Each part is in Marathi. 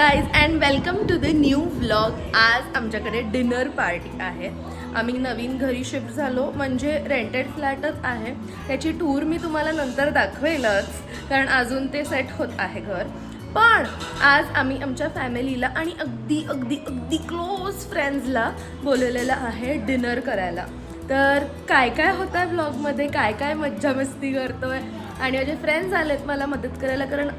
Guys and welcome to the new vlog. आज आमच्याकडे डिनर पार्टी आहे. आम्ही नवीन घरी शिफ्ट झालो, म्हणजे रेंटेड फ्लॅटच आहे. त्याची टूर मी तुम्हाला नंतर दाखवेलच, कारण अजून ते सेट होत आहे घर. पण आज आम्ही आमच्या फॅमिलीला आणि अगदी अगदी अगदी क्लोज फ्रेंड्सला बोलवलेलं आहे डिनर करायला. तर काय काय होतं आहे व्लॉगमध्ये, काय काय मज्जा मस्ती करतोय. आणि माझे फ्रेंड्स आलेत मला मदत करायला, कारण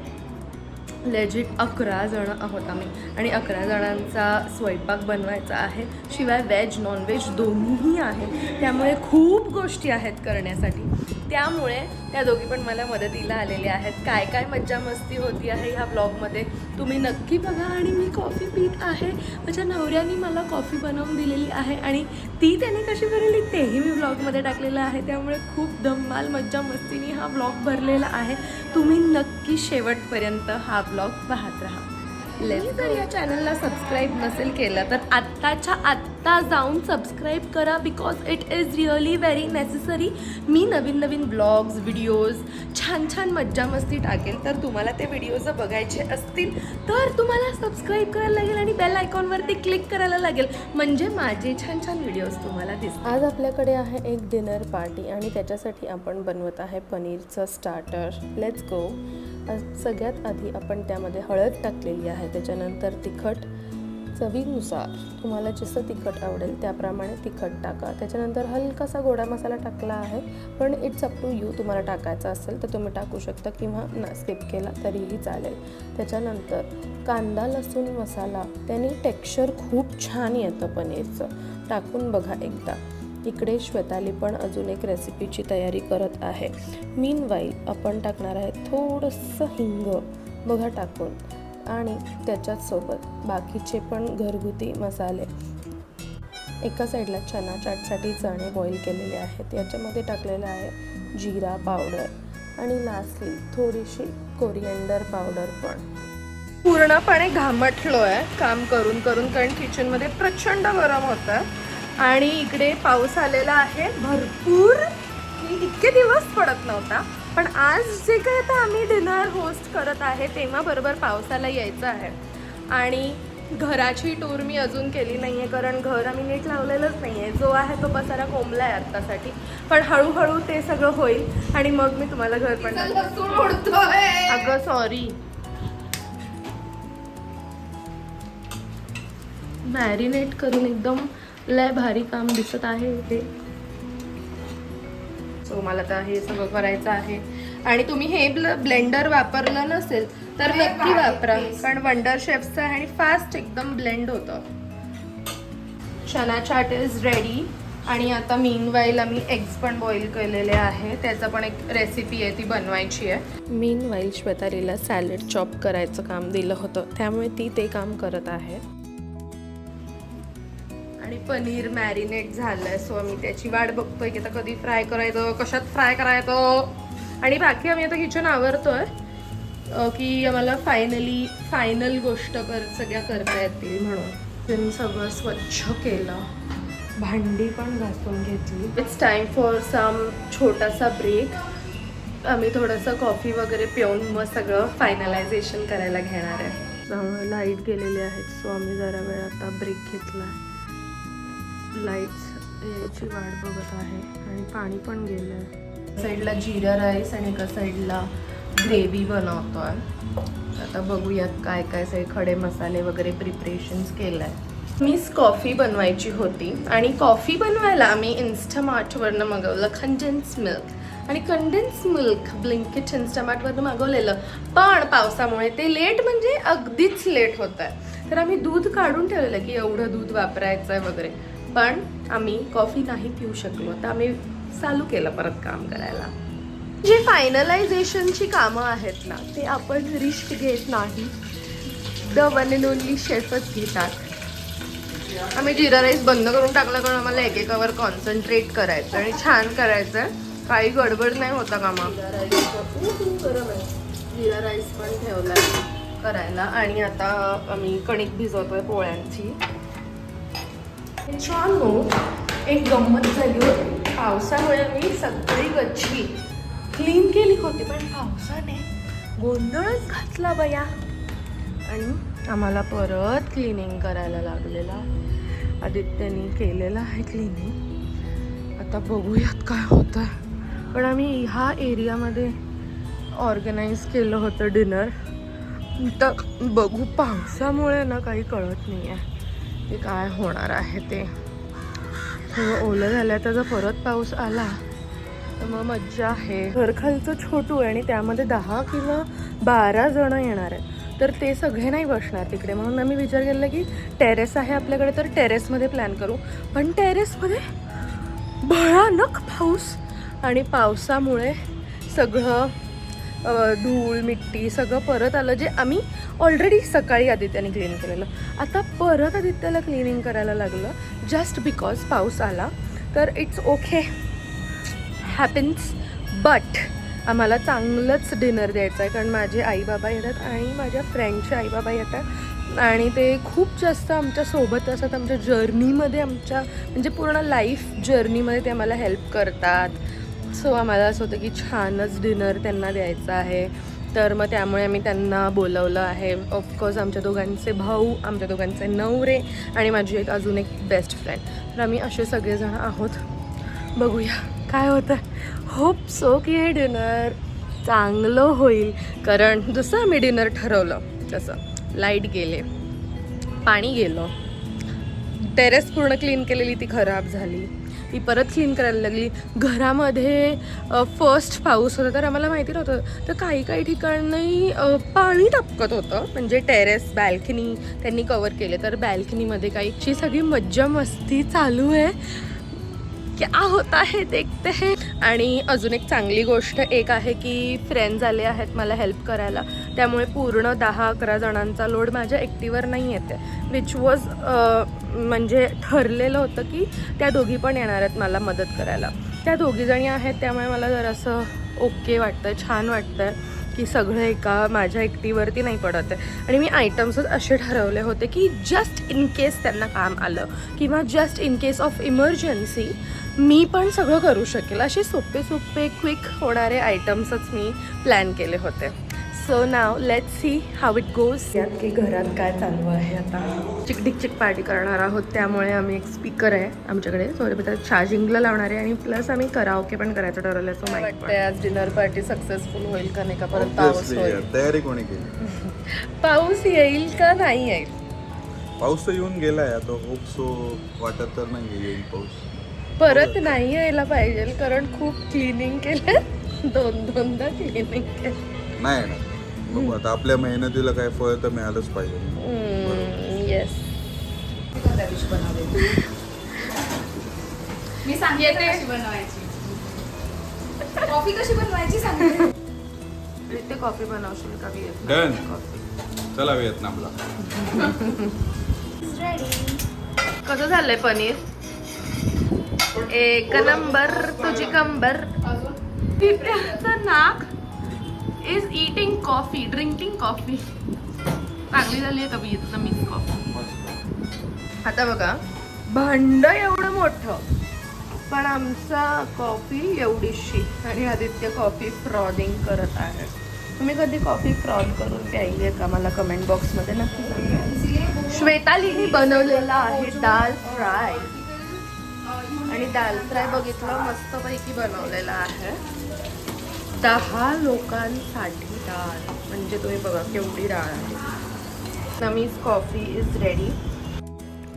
लेजिट 11 जण आहोत आम्ही आणि 11 जणांचा स्वयंपाक बनवायचा आहे. शिवाय व्हेज नॉनव्हेज दोन्हीही आहे, त्यामुळे खूप गोष्टी आहेत करण्यासाठी. त्यामुळे त्या दोघी पण मला मदतीला आलेल्या आहेत. काय काय मज्जा मस्ती होती आहे ह्या ब्लॉगमध्ये तुम्ही नक्की बघा. आणि मी कॉफी पीत आहे. माझ्या नवऱ्याने मला कॉफी बनवून दिलेली आहे आणि ती त्याने कशी बनवली तेही मी ब्लॉगमध्ये टाकलेलं आहे. त्यामुळे खूप धम्माल मज्जा मस्तीने हा ब्लॉग भरलेला आहे. तुम्ही नक्की शेवटपर्यंत हा ब्लॉग पाहत राहा. जर या चॅनलला सबस्क्राईब नसेल केलं तर आत्ताच्या आत्ता जाऊन सबस्क्राईब करा, because it is really very necessary. Me Naveen Naveen blogs videos छान छान मज्जा मस्ती टाकेल, तर तुम्हाला ते व्हिडिओज बघायचे असतील तर तुम्हाला सबस्क्राईब करायला लागेल आणि बेल आयकॉनवरती क्लिक करायला लागेल, म्हणजे माझे छान छान व्हिडिओज तुम्हाला दिसतील. आज आपल्याकडे आहे एक डिनर पार्टी आणि त्याच्यासाठी आपण बनवत आहे पनीरचं स्टार्टर. Let's go. सगळ्यात आधी आपण त्यामध्ये हळद टाकलेली आहे, त्याच्यानंतर तिखट चवीनुसार, तुम्हाला जसं तिखट आवडेल त्याप्रमाणे तिखट टाका. त्याच्यानंतर हलकासा गोडा मसाला टाकला आहे, पण इट्स अप टू यू. तुम्हाला टाकायचा असेल तर तुम्ही टाकू शकता किंवा स्किप केला तरीही चालेल. त्याच्यानंतर कांदा लसूण मसाला, त्याने टेक्स्चर खूप छान येतं पनीरचं. टाकून बघा एकदा. इकडे श्वेताली पण अजून एक रेसिपीची तयारी करत आहे. मीनवाईल आपण टाकणार आहे थोडंसं हिंग बघा टाकून, आणि त्याच्याचसोबत बाकीचे पण घरगुती मसाले. एका साईडला चना चाटसाठी चणे बॉईल केलेले आहेत, याच्यामध्ये टाकलेलं आहे जिरा पावडर आणि लास्टली थोडीशी कोरिएंडर पावडर. पण पूर्णपणे घामटलो आहे काम करून करून, कारण किचनमध्ये प्रचंड गरम होतं आणि इकडे पाऊस आलेला आहे भरपूर. इतके दिवस पडत नव्हता, पण आज जे काय आता आम्ही डिनर होस्ट करत आहे तेव्हा बरोबर पावसाला यायचं आहे. आणि घराची टूर मी अजून केली नाही आहे, कारण घर आम्ही नीट लावलेलंच नाही आहे. जो आहे तो पसारा कोंबला आहे आत्तासाठी, पण हळूहळू ते सगळं होईल आणि मग मी तुम्हाला घर पण अगं सॉरी मॅरिनेट करून एकदम लय भारी काम दिसत आहे इथे. सो मला तर हे सगळं करायचं आहे. आणि तुम्ही हे ब्लेंडर वापरलं नसेल तर नक्की वापरा, कारण वंडर शेफचं आहे आणि फास्ट एकदम ब्लेंड होतं. चना चाट इज रेडी. आणि आता मीनवाईल आम्ही एग्स पण बॉईल केलेले आहे, त्याचं पण एक रेसिपी आहे ती बनवायची आहे. मीनवाईल श्वेतालीला सॅलड चॉप करायचं काम दिलं होतं, त्यामुळे ती ते काम करत आहे. आणि पनीर मॅरिनेट झालंय, सो आम्ही त्याची वाट बघतोय की आता कधी फ्राय करायचं, कशात फ्राय करायचं. आणि बाकी आम्ही आता किचन आवरतोय की आम्हाला फायनल गोष्ट सगळ्या करता येतील म्हणून. त्यांनी सगळं स्वच्छ केलं, भांडी पण घासून घेतली. इट्स टाइम फॉर सम छोटासा ब्रेक. आम्ही थोडंसं कॉफी वगैरे पिऊन मग सगळं फायनलायझेशन करायला घेणार आहे. त्यामुळे लाईट गेलेली आहेत, सो आम्ही जरा वेळ आता ब्रेक घेतला. लाईट्स याची वाट बघत आहे आणि पाणी पण गेलं आहे. साईडला जिरा राईस आणि एका साईडला ग्रेव्ही बनवतोय. आता बघूयात काय काय सगळे खडे मसाले वगैरे प्रिपरेशन्स केलं आहे. मीच कॉफी बनवायची होती आणि कॉफी बनवायला आम्ही इन्स्टामार्टवरनं मागवलं कंडेन्स मिल्क. आणि कंडेन्स मिल्क ब्लिंकिट इन्स्टामार्टवरनं मागवलेलं, पण पावसामुळे ते लेट म्हणजे अगदीच लेट होत आहे. तर आम्ही दूध काढून ठेवलेलं की एवढं दूध वापरायचं आहे वगैरे, पण आम्ही कॉफी नाही पिऊ शकलो. तर आम्ही चालू केलं परत काम करायला. जे फायनलायझेशनची कामं आहेत ना, ते आपण रिस्क घेत नाही, द वन अँड ओनली शेफच घेतात. आम्ही जिरा राईस बंद करून टाकला, कारण आम्हाला एकेकावर कॉन्सन्ट्रेट करायचं आणि छान करायचं, काही गडबड नाही होता कामा. जिरा राईस पण ठेवला करायला. आणि आता आम्ही कणिक भिजवतोय पोळ्यांची. छान हो, एक गंमत झाली होती. पावसामुळे मी सगळी गच्ची क्लीन केली होती, पण पावसाने गोंधळच घातला बया. आणि आम्हाला परत क्लिनिंग करायला लागलेला. आदित्यने केलेलं आहे क्लिनिंग. आता बघूयात काय होतं. पण आम्ही ह्या एरियामध्ये ऑर्गनाईज केलं होतं डिनर. तर बघू, पावसामुळे ना काही कळत नाही आहे की काय होणार आहे ते. सगळं ओलं झालं. तर जर परत पाऊस आला तर मग मज्जा आहे. घरखालचं छोटू आहे आणि त्यामध्ये 10 किंवा 12 जण येणार आहेत. तर ते सगळे नाही बसणार तिकडे. म्हणून आम्ही विचार केला की टेरेस आहे आपल्याकडे तर टेरेसमध्ये प्लॅन करू. पण टेरेसमध्ये भयानक पाऊस आणि पावसामुळे सगळं धूळ मिट्टी सगळं परत आलं. जे आम्ही ऑलरेडी सकाळी आदित्याने क्लीन केलेलं, आता परत आदित्याला क्लिनिंग करायला लागलं जस्ट बिकॉज पाऊस आला. तर इट्स ओके, हॅपन्स. बट आम्हाला चांगलंच डिनर द्यायचं आहे कारण माझे आईबाबा येतात आणि माझ्या फ्रेंडचे आईबाबा येतात आणि ते खूप जास्त आमच्या सोबत असतात. आमच्या जर्नीमध्ये, आमच्या म्हणजे पूर्ण लाईफ जर्नीमध्ये ते आम्हाला हेल्प करतात. सो आम्हाला असं होतं की छानच डिनर त्यांना द्यायचं आहे. तर मग त्यामुळे आम्ही त्यांना बोलवलं आहे. ऑफकोर्स आमच्या दोघांचे भाऊ, आमच्या दोघांचे नवरे आणि माझी अजून एक बेस्ट फ्रेंड. तर आम्ही असे सगळेजण आहोत. बघूया काय होतं. होप सो की हे डिनर चांगलं होईल. कारण जसं आम्ही डिनर ठरवलं तसं लाईट गेले, पाणी गेलं, टेरेस पूर्ण क्लीन केलेली ती खराब झाली, ती परत क्लीन करायला लागली. घरामध्ये फर्स्ट पाऊस होता तर आम्हाला माहिती नव्हतं. तर काही ठिकाणी पाणी टपकत होतं. म्हणजे टेरेस बॅल्कनी त्यांनी कवर केले. तर बॅल्कनीमध्ये काहीची सगळी मज्जा मस्ती चालू आहे. क्या होता है देखते है. आणि अजून एक चांगली गोष्ट एक आहे की फ्रेंड्स आले आहेत मला हेल्प करायला. त्यामुळे पूर्ण 10-11 जणांचा लोड माझ्या एकटीवर नाही येते. विच वॉज म्हणजे ठरलेलं होतं की त्या दोघी पण येणार आहेत मला मदत करायला. त्या दोघीजणी आहेत त्यामुळे मला जरासं ओके वाटतं आहे, छान वाटतं आहे की सगळं एका माझ्या एकटीवरती नाही पडत आहे. आणि मी आयटम्सच असे ठरवले होते की जस्ट इन केस त्यांना काम आलं किंवा just in case of emergency मी पण सगळं करू शकेल असे सोपे क्विक होणारे आयटम्सच मी प्लॅन केले होते. So now let's see how it goes. यात की घरात काय चालू आहे आता. चिकडिक पार्टी करणार आहोत त्यामुळे आम्ही एक स्पीकर आहे आमच्याकडे थोडे चार्जिंगला लावणार आहे आणि प्लस आम्ही कराओके पण करायचं ठरवलं. सो माहिती वाटतंय आज डिनर पार्टी सक्सेसफुल होईल का नाही का. परत पाऊस होईल. तयारी कोणी केली. पाऊस येईल का नाही येईल. पाऊस तर येऊन गेलाय आता. होप सो वाटत तर नाही येईल पाऊस. परत नाही यायला पाहिजे कारण खूप क्लिनिंग केलं. दोनदा क्लिनिंग केलं. नाही ना बघू आता आपल्या मेहनतीला काय फळ तर मिळालंच पाहिजे. येस. मी सांगते कशी बनवायची. कॉफी कशी बनवायची सांगते. ते कॉफी बनवशील का. डन. चला व्हिएतनामला. कसं झालंय पनीर. एक नंबर तुझी कंबर. पिपऱ्याचं नाक is eating coffee, drinking coffee. चांगली झाली आहे का व्हिएतनामीज कॉफी. आता बघा भांड एवढं मोठं पण आमचा कॉफी एवढीशी आणि आदित्य कॉफी फ्रॉदिंग करत आहे. तुम्ही कधी कॉफी फ्रॉद करून प्यायली आहे का मला कमेंट बॉक्समध्ये नक्की सांगा. श्वेतालीने बनवलेला आहे दाल फ्राय आणि दाल फ्राय बघितलं मस्तपैकी बनवलेला आहे. 10 लोकांसाठी डाळ म्हणजे तुम्ही बघा केवढी डाळ आहे. नमीज कॉफी इज रेडी.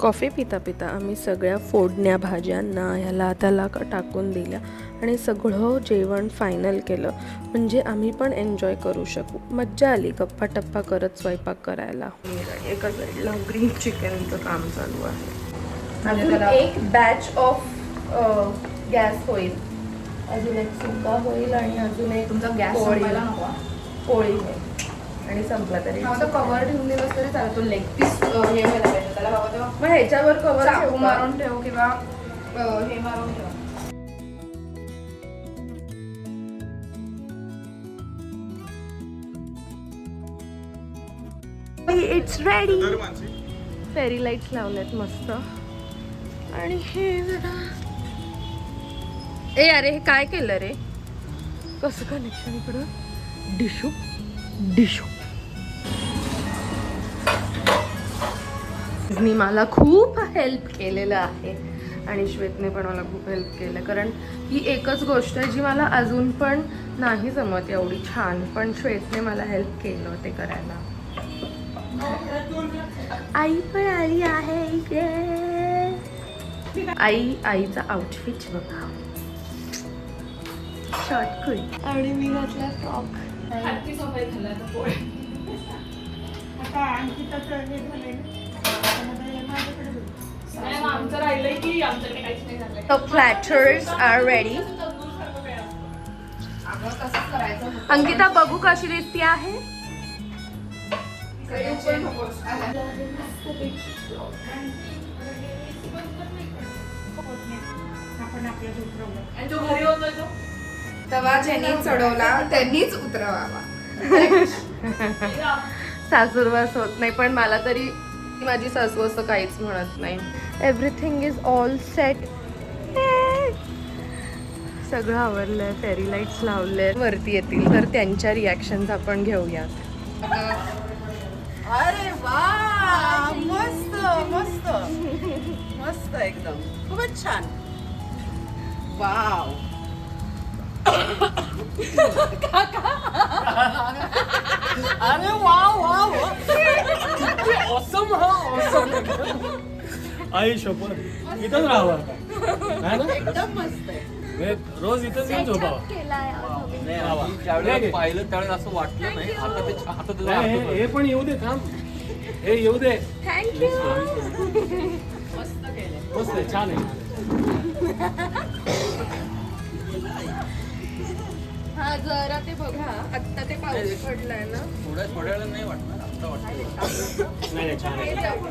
कॉफी पिता पिता आम्ही सगळ्या फोडण्या भाज्यांना ह्याला त्याला टाकून दिल्या आणि सगळं जेवण फायनल केलं म्हणजे आम्ही पण एन्जॉय करू शकू. मज्जा आली गप्पा टप्पा करत स्वयंपाक करायला. एका साईडला ग्रीन चिकनचं काम चालू आहे. अजून एक बॅच ऑफ गॅस होईल, अजून एक सुका होईल आणि अजून एक तुमचा गॅस संपायला नको. पोळी होईल आणि संपला तरी कव्हर ठेवून दिलं तरी चालेल. तो लेग पीस हे व्हायला पाहिजे त्याला बाबा तेव्हा मग ह्याच्यावर कवर चाकू मारून ठेव किंवा हे मारून ठेव. It's ready. फेरी लाईट्स लावल्यात मस्त. आणि हे जरा ए अरे हे काय केलं रे. कसं कनेक्शन इकडं. डिशू मी मला खूप हेल्प केलेलं आहे आणि श्वेतने पण मला खूप हेल्प केलं, कारण ही एकच गोष्ट आहे जी मला अजून पण नाही जमत एवढी छान, पण श्वेतने मला हेल्प केलं ते करायला. आई पण आली आहे इकडे. आईचा आउटफिट बघा, शॉर्ट कुर्ती आणि मी घातला frock. The platters are ready. Ankita बघू कशी दिसती आहे. तवा ज्यांनी चढवला त्यांनीच उतरवावा. सासूरवास होत नाही, पण मला तरी माझी सासू असं काहीच म्हणत नाही. Everything is all set. सगळं आवडलंय, फेरी लाईट्स लावले, वरती येतील तर त्यांच्या रिॲक्शन्स आपण घेऊयात. अरे वा, मस्त मस्त मस्त, एकदम खूपच छान. वाव. अरे वाव वाव, ऑसम. हा ऑसम. आई शपथ इथंच राहावं है ना? एकदम मस्त आहे. रोज इथंच येऊन झोपावं. ज्यावेळेला पाहिलं त्यावेळेस असं वाटलं नाही. आता ते आता तुला हे पण येऊ दे, थांब. हे येऊ दे. थँक्यू. मस्त केलं. मस्त आहे, छान आहे. हा जरा ते बघा, आत्ता ते पाऊस पडलाय ना. थोड्या वेळा नाही वाटणार, आता वाटतं. नाही नाही, छान आहे. हे जाऊ का?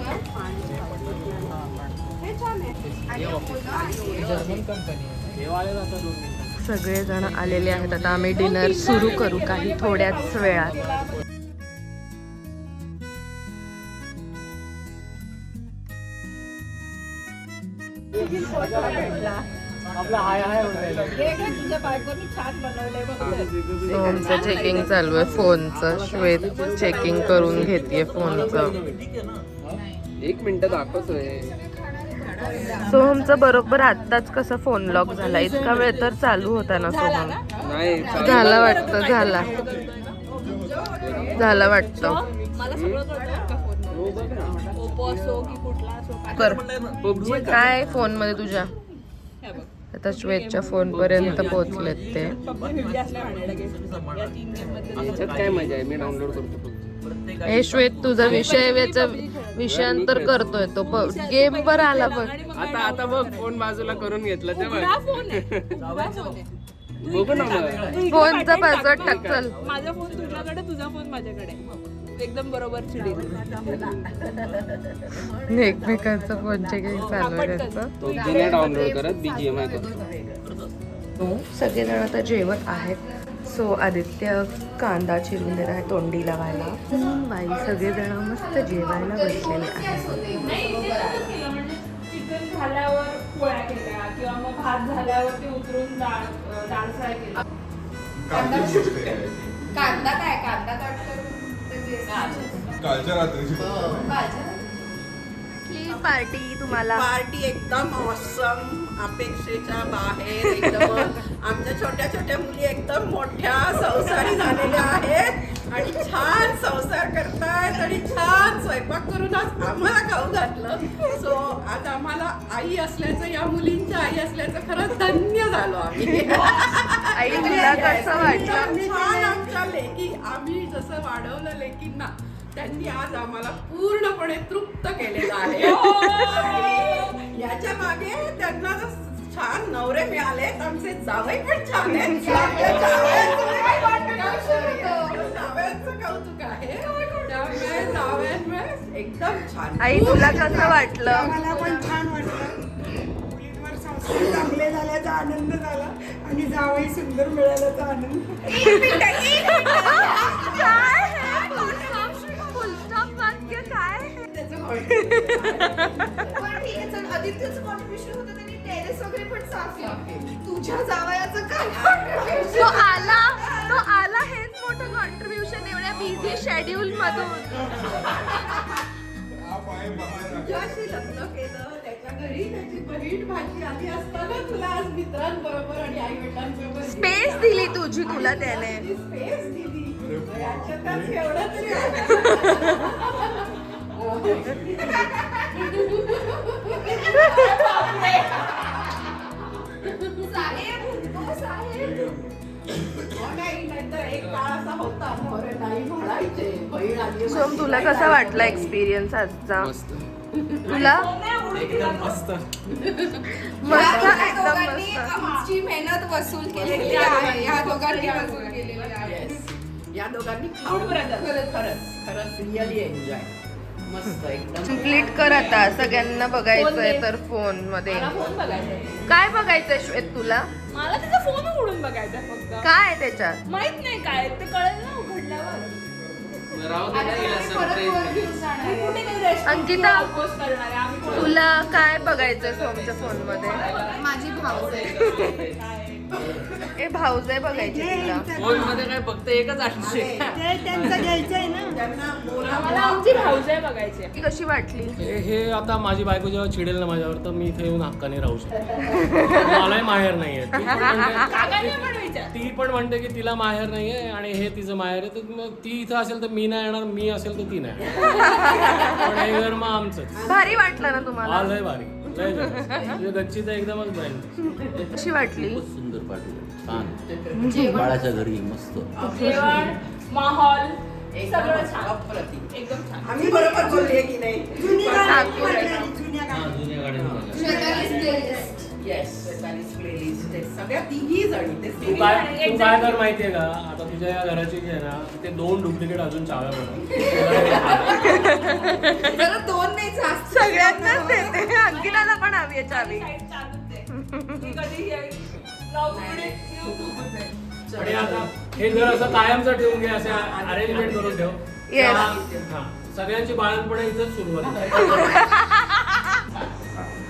हे छान आहे. आणि मुलं आहे. हे वाळेल आता 2 मिनिटं. सगळेजण आलेले आहेत. आता आम्ही डिनर सुरू करू काही थोड्याच वेळात. आपला हाय हाय होऊन तुझ्या बायकोनी छान बनवलंय बघ. सोहमचं चेकिंग चालू आहे फोनचं. श्वेत चेकिंग करून घेतेय फोनचं. 1 मिनिट दाखवतोय. सोहमचं बरोबर आत्ताच कसं फोन लॉक झाला. इतका वेळ तर चालू होता ना सोहम. नाही झाला वाटतं, झाला वाटतं. मला सगळं कळतं का फोन, ओप्पो असो की कुठला असो. कर काय फोन मध्ये तुझ्या. आता श्वेतच्या फोन पर्यंत पोहोचलेत ते. याच्यात काय मजा आहे, मी डाउनलोड करतो. हे श्वेत तुझा विषयांतर करतोय तो. गेम वर आला बघ. आता बघ, फोन बाजूला करून घेतला ते बघ. बघू ना मग. फोनचा पासवर्ड टाक चल. माझा फोन तुझ्याकडे, तुझा फोन माझ्याकडे, एकदम बरोबर चिडील. एकमेकांचं फोन चेकिंग चालू आहे त्यांचं. तो नाही डाउनलोड करत, BGMI करतो. सगळेजण आता जेवत आहेत. सो आदित्य कांदा चिरून देणार आहे तोंडी लावायला. बाई सगळेजण मस्त जेवायला बसलेले आहेत. चिकन झाल्यावर पोळ्या केल्या किंवा मग भात झाल्यावर ते उतरून डाळ फ्राय केला. कांदा काय, कांदा कट करून कालच्या रात्रीची पार्टी तुम्हाला. पार्टी एकदम ऑसम, अपेक्षेच्या बाहेर. एकदम आमच्या छोट्या छोट्या मुली एकदम मोठ्या संसारी झालेल्या आहेत आणि छान संसार करतायत आणि छान स्वयंपाक करून आज आम्हाला खाऊ घातलं. सो आज आम्हाला आई असल्याचं, या मुलींच्या आई असल्याचं खरंच धन्य झालो आम्ही. आई तुला कसं वाटलं. छान आमच्या लेकी, आम्ही जसं वाढवलं लेकींना, त्यांनी आज आम्हाला पूर्णपणे तृप्त केलेलं आहे. याच्या मागे त्यांना छान नवरे मिळाले, आमचे जावई पण छान आहेत. जावयांचं कौतुक आहे, त्यामुळे जावयांमुळे एकदम छान. आई तुला कसं वाटलं. मला पण छान वाटलं. मुलींवर संस्कार चांगले झाल्याचा आनंद झाला आणि जावई सुंदर मिळाल्याचा आनंद. आदित्यचं कॉन्ट्रीब्युशन होतं, त्यांनी टेरेस वगैरे पण साफ केलं. तुझ्या जावयाचं काय तो आला हेच मोठं कॉन्ट्रीब्युशन एवढ्या बिझी शेड्यूल मधून. तुझ्याशी लग्न केलं त्याच्या घरी त्याची बहीण भाची आली असताना तुला आज मित्रांबरोबर आणि आई वडिलांबरोबर स्पेस दिली तुझी तुला त्याने. स्पेस दिली याच्यातच एवढं तरी आहे. हो नाही, नाहीतर एक काळ असा होता मोरे नाही म्हणायचे बहीण आली सोम तुला कसा वाटला एक्सपिरियन्स आजचा? मस्त. तुला एकदम मस्त. मस्त एकदम दोघांनी मस्त. आमची मेहनत वसूल केलेली आहे. या दोघांनी वसूल केलेली आहे. या दोघांनी खाऊन खरंच खरंच रिअली एन्जॉय मस्त एकदम कंप्लीट कर आता. सगळ्यांना बघायचंय तर फोन मध्ये. मला फोन बघायचा काय बघायचंय श्वेत तुला? मला त्याचा फोन उघडून बघायचा फक्त. काय आहे त्याच्यात? माहित नाही काय ते कळेल ना उघडल्यावर. राहू दे ना, हिला surprise आहे. मी कुठे काही restaurant अंकिता, किंवा post करणार आहे. आम्ही कोण- तुला काय बघायचंय सोमच्या फोन मध्ये? माझी भाऊ आहे. ए भाऊजाई बघायची तुला. फोन मध्ये काय फक्त एकच आठशे. ते त्यांचं घ्यायचं आहे ना. त्यांना आम्हाला आमची भाऊजाई बघायची आहे. ती कशी वाटली? हे आता माझी बायको जेव्हा चिडेल ना माझ्यावर तर मी इथे येऊन हक्काने राहू शकतो. मलाही माहेर नाहीये. काकांना पण विचार. ती पण म्हणते की तिला माहेर नाहीये आणि हे तिचं माहेर आहे, तर मग ती इथं असेल तर मी नाही येणार, मी असेल तर ती नाही येणार. पण हे घर मग आमचंच. भारी वाटलं ना तुम्हाला? लय भारी, लय जबरदस्त. म्हणजे गच्चीचं एकदमच ब्रँड. कशी वाटली? सुंदर पार्टी छान बाळाच्या घरी मस्त जेवण, माहोल एकदम सगळं छान. अप्रतिम. एकदम छान. आम्ही बरोबर बोलले की नाही जुनी गाणी ठाकूर. म्हटलेली, जुन्या गाणी. जुन्या गाड्या श्वेतालीच playlist. येस प्लेलिस्ट सगळ्या तिघी जणी ते तू काय कर माहितीये का, आता तुझ्या या घराची जी आहे ना ते 2 डुप्लिकेट अजून चाव्या बनव. जरा दोन नाही जास्त. सगळ्यांनाच देते. अंकिताला पण हवी आहे चावी. साईड चालूच आहे. मी कधी ब्लॉग मध्ये YouTube मध्ये. आणि आता हे घर असं कायमचं ठेवून घे, असे अरेंजमेंट करून ठेव. Yes. हा, सगळ्यांची बाळणपणे इथंच सुरू होते.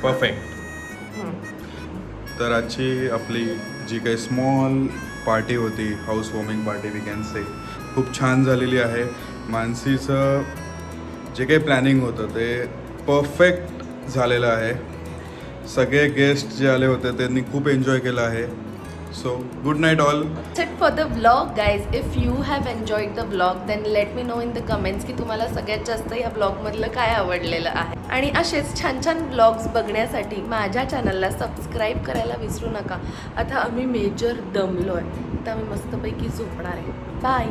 परफेक्ट. तर आजची आपली जी काही स्मॉल पार्टी होती, house warming party we can say, खूप छान झालेली आहे. मानसीचं जे काही प्लॅनिंग होतं ते परफेक्ट झालेलं आहे. सगळे गेस्ट जे आले होते त्यांनी खूप एन्जॉय केलं आहे. So, good night all. That's it for the vlog, guys. If you have enjoyed the vlog, then let me know in the comments की तुम्हाला सगळ्यात जास्त या vlogमधलं काय आवडलेलं आहे. आणि असेच छान छान vlogs बघण्यासाठी माझ्या चॅनलला सबस्क्राईब करायला विसरू नका. आता आम्ही मेजर दमलो आहे, तर आम्ही मस्तपैकी झोपणार आहे. बाय.